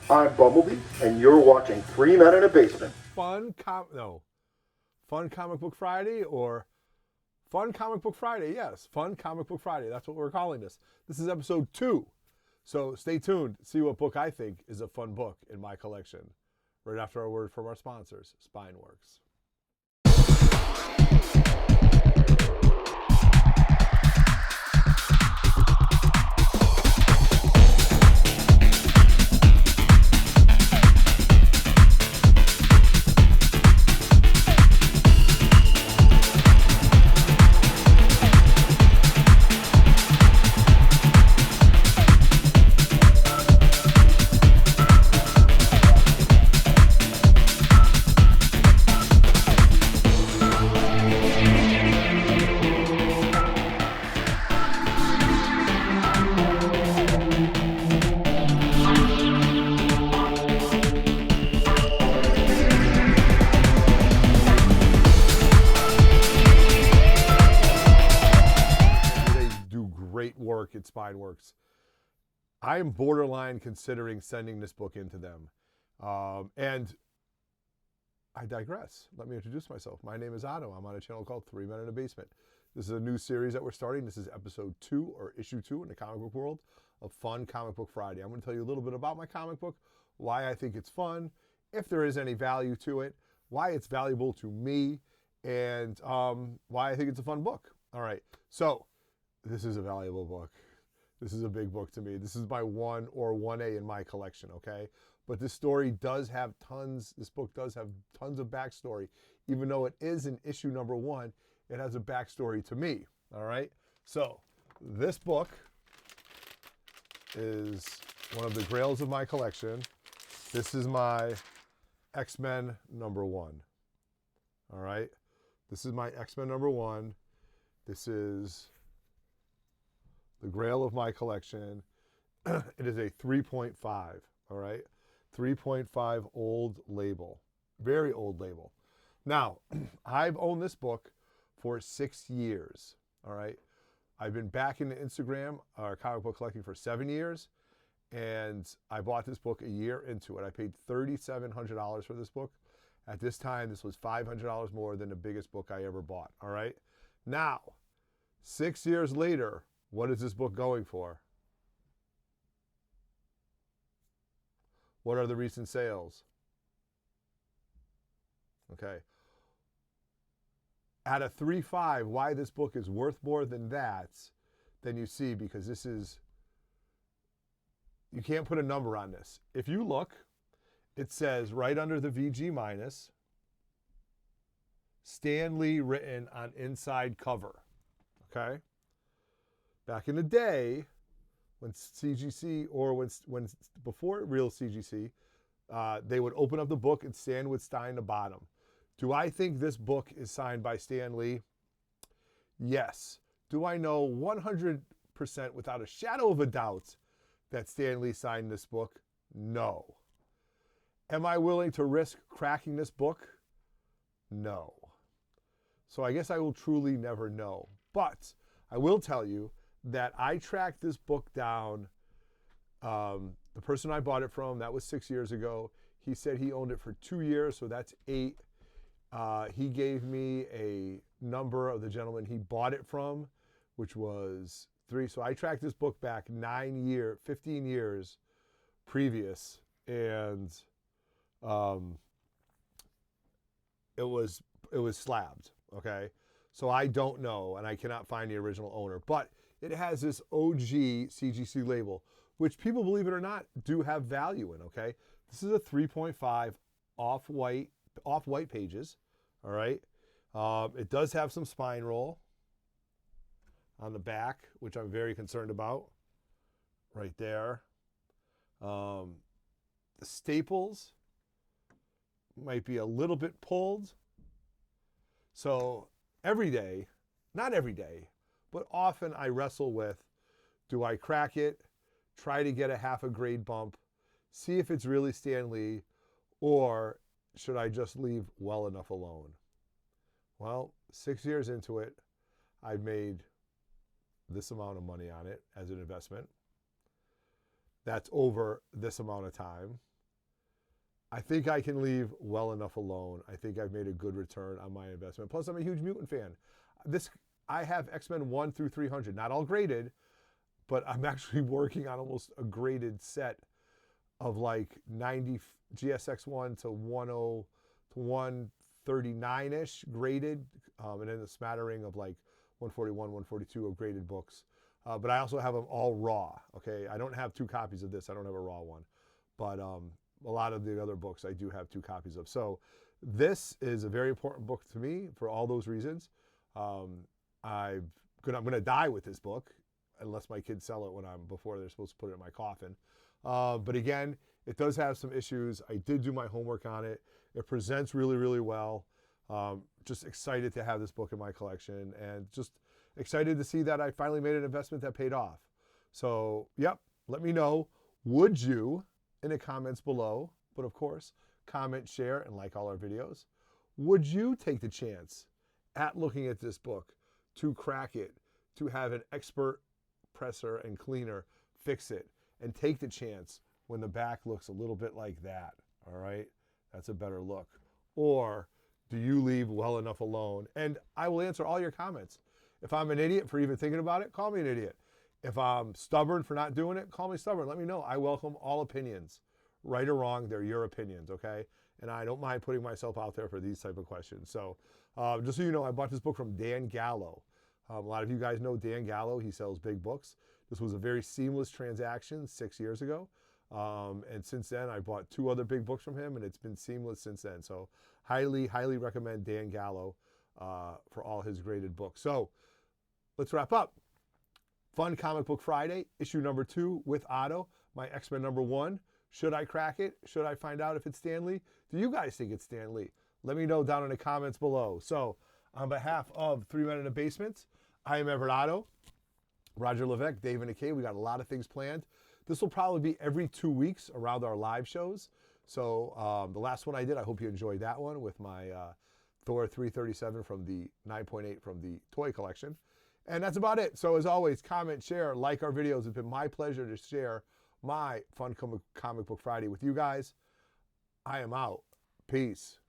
I'm Bumblebee, and you're watching Three Men in a Basement. Fun Comic Book Friday or Fun Comic Book Friday. Yes, Fun Comic Book Friday. That's what we're calling this. This is episode 2. So stay tuned. See what book I think is a fun book in my collection. Right after our word from our sponsors, Spinworks. They do great work at Spinworks. I am borderline considering sending this book into them. And I digress. Let me introduce myself. My name is Otto. I'm on a channel called Three Men in a Basement. This is a new series that we're starting. This is episode 2 or issue 2 in the comic book world of Fun Comic Book Friday. I'm going to tell you a little bit about my comic book, why I think it's fun, if there is any value to it, why it's valuable to me, and why I think it's a fun book. All right. So this is a valuable book. This is a big book to me. This is my 1 or 1A in my collection, okay? But this story does have tons, this book does have tons of backstory. Even though it is in issue number 1, it has a backstory to me, all right? So this book is one of the grails of my collection. This is my X-Men number 1, all right? This is my X-Men number 1. This is the grail of my collection. It is a 3.5, all right? 3.5 old label, very old label. Now, I've owned this book for 6 years, all right? I've been back into Instagram, or comic book collecting for 7 years, and I bought this book a year into it. I paid $3,700 for this book. At this time, this was $500 more than the biggest book I ever bought, all right? Now, 6 years later, what is this book going for? What are the recent sales? Okay. At a 3.5, why this book is worth more than that, then you see, because this is, you can't put a number on this. If you look, it says right under the VG minus, Stan Lee written on inside cover. Okay? Back in the day, when CGC, or when before real CGC, they would open up the book and Stan would sign the bottom. Do I think this book is signed by Stan Lee? Yes. Do I know 100% without a shadow of a doubt that Stan Lee signed this book? No. Am I willing to risk cracking this book? No. So I guess I will truly never know. But I will tell you that I tracked this book down. The person I bought it from, that was 6 years ago. He said he owned it for 2 years, so that's 8. He gave me a number of the gentleman he bought it from, which was 3. So I tracked this book back 15 years previous, and it was slabbed. Okay, so I don't know, and I cannot find the original owner, but it has this OG CGC label, which people, believe it or not, do have value in, okay? This is a 3.5 off-white pages, all right? It does have some spine roll on the back, which I'm very concerned about, right there. The staples might be a little bit pulled. So every day, not every day, but often I wrestle with, do I crack it, try to get a half a grade bump, see if it's really Stan Lee, or should I just leave well enough alone? Well, 6 years into it, I've made this amount of money on it as an investment. That's over this amount of time. I think I can leave well enough alone. I think I've made a good return on my investment. Plus, I'm a huge mutant fan. I have X-Men 1 through 300, not all graded, but I'm actually working on almost a graded set of like 90 GSX1 to 10 to 139-ish graded, and then a smattering of like 141, 142 of graded books. But I also have them all raw, okay? I don't have 2 copies of this. I don't have a raw one. But a lot of the other books I do have 2 copies of. So this is a very important book to me for all those reasons. I'm going to die with this book unless my kids sell it before they're supposed to put it in my coffin. But again, it does have some issues. I did do my homework on it. It presents really, really well. Just excited to have this book in my collection, and just excited to see that I finally made an investment that paid off. So, yep, let me know. Would you, in the comments below, but of course, comment, share, and like all our videos. Would you take the chance at looking at this book to crack it, to have an expert presser and cleaner fix it, and take the chance when the back looks a little bit like that, all right? That's a better look. Or do you leave well enough alone? And I will answer all your comments. If I'm an idiot for even thinking about it, call me an idiot. If I'm stubborn for not doing it, call me stubborn. Let me know. I welcome all opinions. Right or wrong, they're your opinions, okay? And I don't mind putting myself out there for these type of questions. So just so you know, I bought this book from Dan Gallo. A lot of you guys know Dan Gallo. He sells big books. This was a very seamless transaction 6 years ago. And since then, I bought 2 other big books from him, and it's been seamless since then. So highly, highly recommend Dan Gallo for all his graded books. So let's wrap up. Fun Comic Book Friday, issue number 2 with OTTO, my X-Men number 1. Should I crack it? Should I find out if it's Stan Lee? Do you guys think it's Stan Lee? Let me know down in the comments below. So on behalf of 3 Men in a Basement, I am Everett OTTO, Roger Levesque, Dave and Kay. We got a lot of things planned. This will probably be every 2 weeks around our live shows. So the last one I did, I hope you enjoyed that one with my Thor 337 from the 9.8 from the toy collection. And that's about it. So as always, comment, share, like our videos. It's been my pleasure to share my Fun Comic Book Friday with you guys. I am out. Peace.